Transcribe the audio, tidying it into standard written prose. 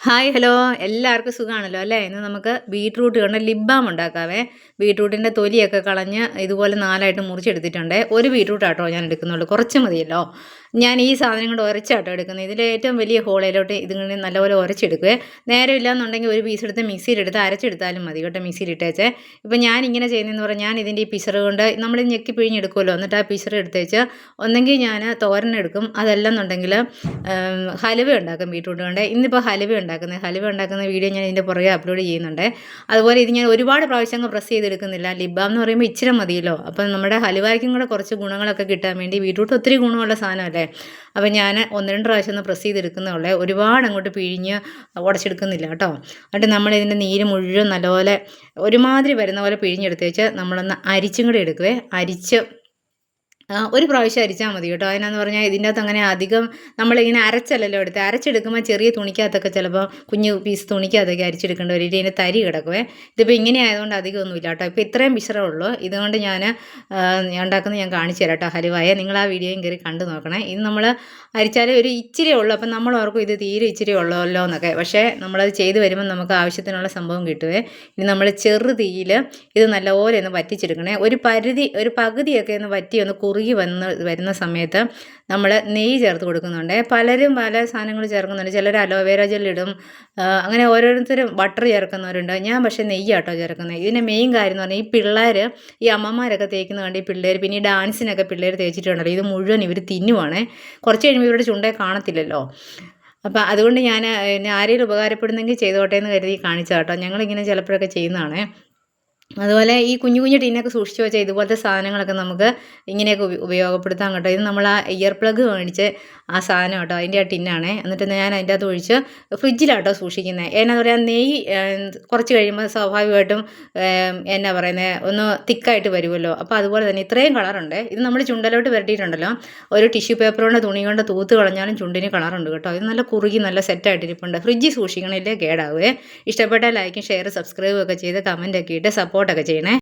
Hi hello എല്ലാവർക്കും സുഖമാണല്ലോ അല്ലേ? ഇന്ന് നമുക്ക് ബീട്രൂട്ട് കൊണ്ട് ലിപ് ബാം ഉണ്ടാക്കാവേ. ബീട്രൂട്ടിൻ്റെ തൊലിയൊക്കെ കളഞ്ഞ് ഇതുപോലെ നാലായിട്ട് മുറിച്ചെടുത്തിട്ടുണ്ട്. ഒരു ബീട്രൂട്ടാട്ടോ ഞാൻ എടുക്കുന്നുള്ളൂ, കുറച്ച് മതിയല്ലോ. ഞാൻ ഈ സാധനം കൊണ്ട് ഉരച്ചാട്ടോ എടുക്കുന്നത്. ഇതിൽ ഏറ്റവും വലിയ ഹോളിലോട്ട് ഇതിങ്ങനെ നല്ലപോലെ ഉരച്ചെടുക്കുവേ. നേരമില്ലാന്നുണ്ടെങ്കിൽ ഒരു പീസ് എടുത്ത് മിക്സിയിലെടുത്ത് അരച്ചെടുത്താലും മതി കേട്ടോ, മിക്സിയിലിട്ടേച്ച്. ഇപ്പം ഞാൻ ഇങ്ങനെ ചെയ്യുന്നതെന്ന് പറഞ്ഞാൽ ഞാൻ ഇതിൻ്റെ ഈ പിസറ് കൊണ്ട് നമ്മൾ ഞെക്കി പിഴിഞ്ഞെടുക്കുമല്ലോ, എന്നിട്ട് ആ പിസറ് എടുത്തേച്ച് ഒന്നെങ്കിൽ ഞാൻ തോരനെടുക്കും, അതല്ലെന്നുണ്ടെങ്കിൽ ഹലുവ ഉണ്ടാക്കും ബീട്രൂട്ട് കൊണ്ട്. ഇന്നിപ്പോൾ ഹലുവ ഉണ്ടാക്കുന്ന വീഡിയോ ഞാൻ ഇതിൻ്റെ പുറകെ അപ്ലോഡ് ചെയ്യുന്നുണ്ട്. അതുപോലെ ഇത് ഞാൻ ഒരുപാട് പ്രാവശ്യം അങ്ങ് പ്രസ് ചെയ്തെടുക്കുന്നില്ല. ലിപ് ബാം എന്ന് പറയുമ്പോൾ ഇച്ചിരി മതിയല്ലോ. അപ്പം നമ്മുടെ ഹലുവയ്ക്കും കൂടെ കുറച്ച് ഗുണങ്ങളൊക്കെ കിട്ടാൻ വേണ്ടി, ബീട്രൂട്ട് ഒത്തിരി ഗുണമുള്ള സാധനമല്ലേ. അപ്പം ഞാൻ ഒന്ന് രണ്ട് പ്രാവശ്യം ഒന്ന് പ്രസ് ചെയ്തെടുക്കുന്നുള്ളേ, ഒരുപാട് അങ്ങോട്ട് പിഴിഞ്ഞ് ഉടച്ചെടുക്കുന്നില്ല കേട്ടോ. എന്നിട്ട് നമ്മളിതിൻ്റെ നീര് മുഴുവൻ നല്ലപോലെ ഒരുമാതിരി വരുന്ന പോലെ പിഴിഞ്ഞെടുത്ത് വെച്ച് നമ്മളൊന്ന് അരിച്ചും കൂടെ എടുക്കുവേ. ഒരു പ്രാവശ്യം അരിച്ചാൽ മതി കേട്ടോ. അതിനാന്ന് പറഞ്ഞാൽ ഇതിൻ്റെ അകത്ത് അങ്ങനെ അധികം നമ്മളിങ്ങനെ അരച്ചല്ലല്ലോ എടുത്ത്, അരച്ചെടുക്കുമ്പോൾ ചെറിയ തുണിക്കകത്തൊക്കെ ചിലപ്പോൾ കുഞ്ഞു പീസ് തുണിക്കകത്തൊക്കെ അരിച്ചെടുക്കേണ്ടി വരും. ഇതിൻ്റെ തരി കിടക്കുവേ. ഇതിപ്പോൾ ഇങ്ങനെ ആയതുകൊണ്ട് അധികമൊന്നുമില്ല കേട്ടോ. ഇപ്പോൾ ഇത്രയും പിശറേ ഉള്ളൂ. ഇതുകൊണ്ട് ഞാൻ ഉണ്ടാക്കുന്നത് ഞാൻ കാണിച്ചു തരാം കേട്ടോ. ഹലുവായ നിങ്ങൾ ആ വീഡിയോയും കയറി കണ്ടു നോക്കണേ. ഇത് നമ്മൾ അരിച്ചാൽ ഒരു ഇച്ചിരി ഉള്ളൂ. അപ്പം നമ്മൾ ഓർക്കും ഇത് തീരെ ഇച്ചിരി ഉള്ളല്ലോ എന്നൊക്കെ. പക്ഷേ നമ്മളത് ചെയ്ത് വരുമ്പോൾ നമുക്ക് ആവശ്യത്തിനുള്ള സംഭവം കിട്ടുവേ. ഇനി നമ്മൾ ചെറു തീയിൽ ഇത് നല്ലപോലെ ഒന്ന് വറ്റിച്ചെടുക്കണേ. ഒരു പകുതിയൊക്കെ ഒന്ന് വറ്റി ഒന്ന് കുറുകി വരുന്ന സമയത്ത് നമ്മൾ നെയ്യ് ചേർത്ത് കൊടുക്കുന്നുണ്ട്. പലരും പല സാധനങ്ങൾ ചേർക്കുന്നുണ്ട്. ചിലർ അലോവേര ജെല്ലിടും, അങ്ങനെ ഓരോരുത്തരും ബട്ടർ ചേർക്കുന്നവരുണ്ട്. ഞാൻ പക്ഷേ നെയ്യാട്ടോ ചേർക്കുന്നത്. ഇതിൻ്റെ മെയിൻ കാര്യം എന്ന് പറഞ്ഞാൽ ഈ പിള്ളേർ, ഈ അമ്മമാരൊക്കെ തേക്കുന്ന കണ്ട് ഈ പിള്ളേർ, പിന്നെ ഈ ഡാൻസിനൊക്കെ പിള്ളേർ തേച്ചിട്ടുണ്ടല്ലോ, ഇത് മുഴുവൻ ഇവർ തിന്നുവാണേ. കുറച്ച് കഴിയുമ്പോൾ ഇവരുടെ ചുണ്ടേ കാണത്തില്ലല്ലോ. അപ്പം അതുകൊണ്ട് ഞാൻ ആരെങ്കിലും ഉപകാരപ്പെടുന്നെങ്കിൽ ചെയ്തോട്ടെ എന്ന് കരുതി കാണിച്ചാട്ടോ. ഞങ്ങളിങ്ങനെ ചിലപ്പോഴൊക്കെ ചെയ്യുന്നതാണേ. അതുപോലെ ഈ കുഞ്ഞു കുഞ്ഞു ടിന്നൊക്കെ സൂക്ഷിച്ച് വെച്ചാൽ ഇതുപോലത്തെ സാധനങ്ങളൊക്കെ നമുക്ക് ഇങ്ങനെയൊക്കെ ഉപയോഗപ്പെടുത്താൻ കേട്ടോ. ഇത് നമ്മൾ ആ ഇയർ പ്ലഗ് മേടിച്ച് ആ സാധനം കേട്ടോ, അതിൻ്റെ ആ ടിന്നാണേ. എന്നിട്ട് ഞാൻ അതിൻ്റെ അകത്ത് ഒഴിച്ച് ഫ്രിഡ്ജിലാട്ടോ സൂക്ഷിക്കുന്നത്. എന്നാ പറയുക, നെയ്യ് കുറച്ച് കഴിയുമ്പോൾ സ്വാഭാവികമായിട്ടും എന്നാ പറയുന്നത്, ഒന്ന് തിക്കായിട്ട് വരുമല്ലോ. അപ്പോൾ അതുപോലെ തന്നെ ഇത്രയും കളറുണ്ട്. ഇത് നമ്മൾ ചുണ്ടലോട്ട് വരട്ടിയിട്ടുണ്ടല്ലോ, ഒരു ടിഷ്യൂ പേപ്പർ കൊണ്ട് തുണി കൊണ്ട് തൂത്ത് കളഞ്ഞാലും ചുണ്ടിന് കളറുണ്ട് കേട്ടോ. ഇത് നല്ല കുറുകി നല്ല സെറ്റായിട്ടിരിപ്പുണ്ട്. ഫ്രിഡ്ജിൽ സൂക്ഷിക്കണമില്ലേ, കേടാവേ. ഇഷ്ടപ്പെട്ടാൽ ലൈക്കും ഷെയർ സബ്സ്ക്രൈബും ഒക്കെ ചെയ്ത് കമൻറ്റൊക്കെ ഇട്ട് സപ്പോർട്ടൊക്കെ ചെയ്യണേ.